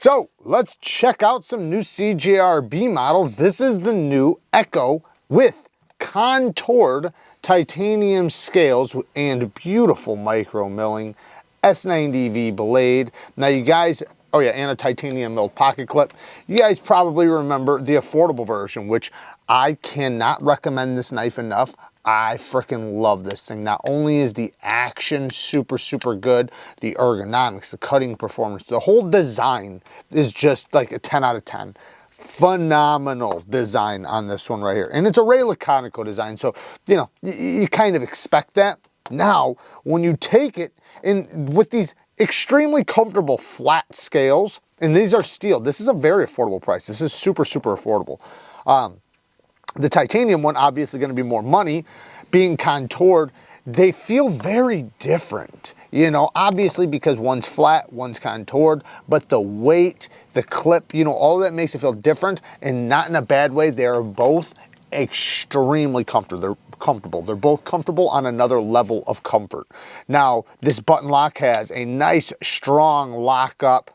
So let's check out some new CJRB models. This is the new Echo with contoured titanium scales and beautiful micro milling S90V blade. Now you guys, oh yeah, and a titanium milled pocket clip. You guys probably remember the affordable version, which I cannot recommend this knife enough. I freaking love this thing. Not only is the action super, super good, the ergonomics, the cutting performance, the whole design is just like a 10 out of 10. Phenomenal design on this one right here. And it's a Ray Laconico design, so, you know, you kind of expect that. Now, when you take it in with these extremely comfortable flat scales, and these are steel, this is a very affordable price. This is super, super affordable. The titanium one, obviously going to be more money. Being contoured, they feel very different. You know, obviously because one's flat, one's contoured, but the weight, the clip, you know, all that makes it feel different, and not in a bad way. They are both extremely comfortable. They're both comfortable on another level of comfort. Now, this button lock has a nice, strong lockup.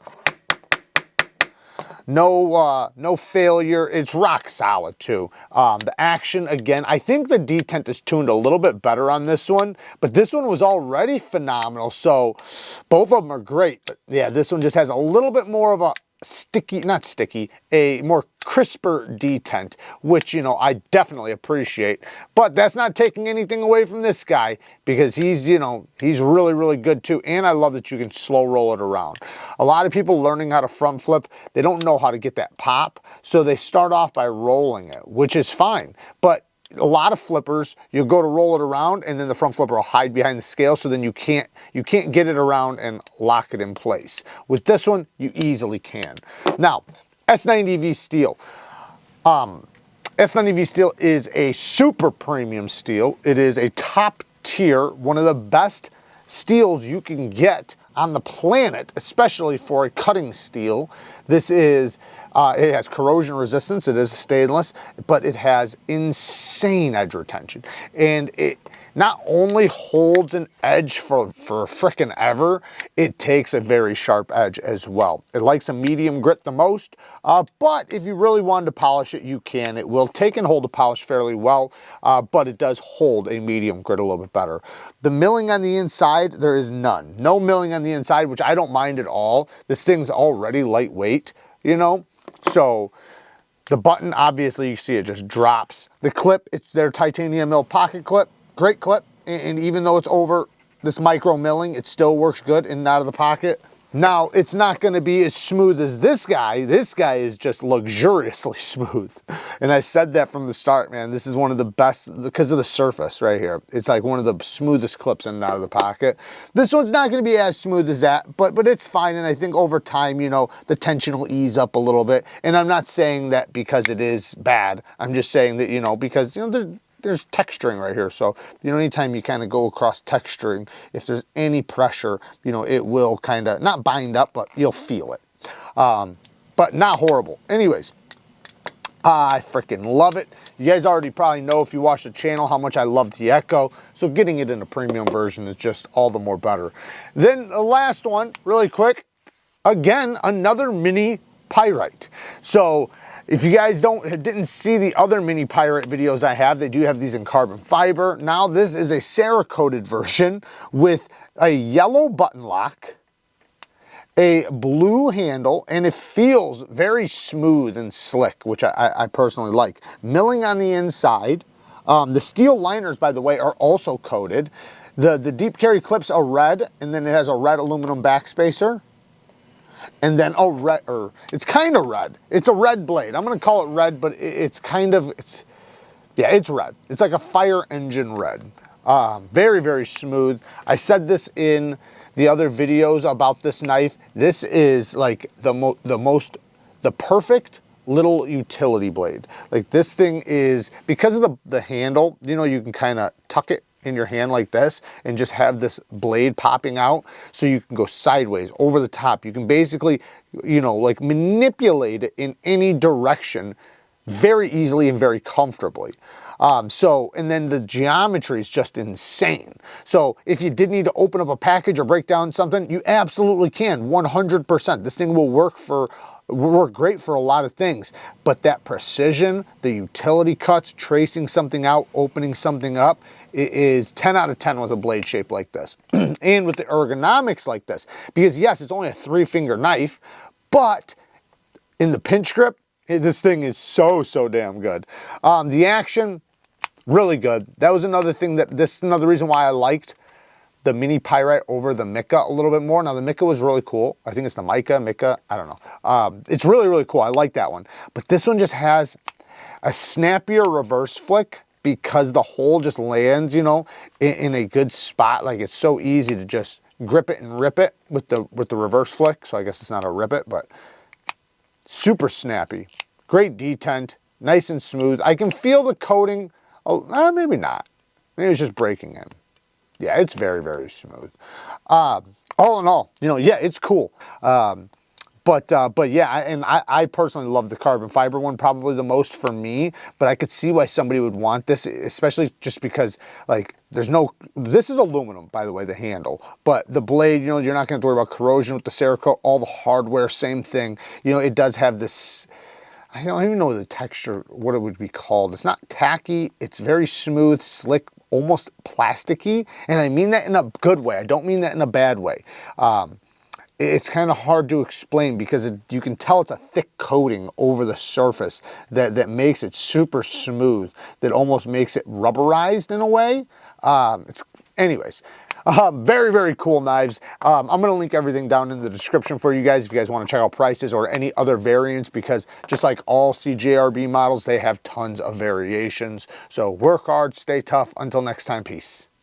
No failure. It's rock solid too. The action, again, I think the detent is tuned a little bit better on this one, but this one was already phenomenal. So both of them are great. But yeah, this one just has a little bit more of a a more crisper detent, which, you know, I definitely appreciate. But that's not taking anything away from this guy, because he's, you know, he's really, really good too. And I love that you can slow roll it around. A lot of people learning how to front flip, they don't know how to get that pop, so they start off by rolling it, which is fine. But a lot of flippers, you go to roll it around and then the front flipper will hide behind the scale, so then you can't get it around and lock it in place. With this one, you easily can. Now, S90V steel. S90V steel is a super premium steel. It is a top tier, one of the best steels you can get on the planet, especially for a cutting steel. This is it has corrosion resistance. It is stainless, but it has insane edge retention, and it not only holds an edge for frickin' ever, it takes a very sharp edge as well. It likes a medium grit the most, but if you really wanted to polish it, you can. It will take and hold a polish fairly well, but it does hold a medium grit a little bit better. The milling on the inside, there is none. No milling on the inside, which I don't mind at all. This thing's already lightweight, you know? So the button, obviously you see it just drops. The clip, it's their titanium mill pocket clip, great clip. And even though it's over this micro milling, it still works good in and out of the pocket. Now, it's not going to be as smooth as this guy. This guy is just luxuriously smooth. And I said that from the start, man. This is one of the best because of the surface right here. It's like one of the smoothest clips in and out of the pocket. This one's not going to be as smooth as that, but it's fine. And I think over time, you know, the tension will ease up a little bit. And I'm not saying that because it is bad. I'm just saying that, you know, because, you know, there's texturing right here. So, you know, anytime you kind of go across texturing, if there's any pressure, you know, it will kind of not bind up, but you'll feel it. But not horrible. Anyways, I freaking love it. You guys already probably know, if you watch the channel, how much I love the Echo. So getting it in a premium version is just all the more better. Then the last one, really quick, again, another mini Pyrite. So if you guys didn't see the other mini Pyrite videos I have, they do have these in carbon fiber. Now this is a Cerakoted version with a yellow button lock, a blue handle, and it feels very smooth and slick, which I personally like. Milling on the inside. The steel liners, by the way, are also coated. The deep carry clips are red, and then it has a red aluminum backspacer. And then it's kind of red. It's a red blade. I'm gonna call it red, but it's red. It's like a fire engine red. Very, very smooth. I said this in the other videos about this knife. This is like the perfect little utility blade. Like, this thing is, because of the handle, you know, you can kind of tuck it in your hand like this and just have this blade popping out, so you can go sideways, over the top. You can basically, you know, like manipulate it in any direction very easily and very comfortably. And then the geometry is just insane. So if you did need to open up a package or break down something, you absolutely can, 100%. This thing will work great for a lot of things, but that precision, the utility cuts, tracing something out, opening something up, it is 10 out of 10 with a blade shape like this. And with the ergonomics like this, because yes, it's only a 3-finger knife, but in the pinch grip, this thing is so damn good. The action, really good. That was another thing another reason why I liked the mini Pyrite over the Mica a little bit more. Now the Mica was really cool. I think it's the Mica, I don't know. It's really cool. I like that one. But this one just has a snappier reverse flick because the hole just lands, you know, in a good spot. Like it's so easy to just grip it and rip it with the reverse flick. So I guess it's not a rip it, but super snappy. Great detent, nice and smooth. I can feel the coating. Oh, maybe not. Maybe it's just breaking in. Yeah, it's very smooth. All in all, you know, yeah, it's cool. But yeah, and I personally love the carbon fiber one probably the most for me, but I could see why somebody would want this, especially just because like this is aluminum, by the way, the handle, but the blade, you know, you're not gonna have to worry about corrosion with the Cerakote, all the hardware, same thing. You know, it does have this, I don't even know the texture, what it would be called. It's not tacky, it's very smooth, slick, almost plasticky, and I mean that in a good way. I don't mean that in a bad way. It's kind of hard to explain because you can tell it's a thick coating over the surface that makes it super smooth, that almost makes it rubberized in a way. Anyways, very cool knives. I'm going to link everything down in the description for you guys if you guys want to check out prices or any other variants, because just like all CJRB models, they have tons of variations. So work hard, stay tough. Until next time, peace.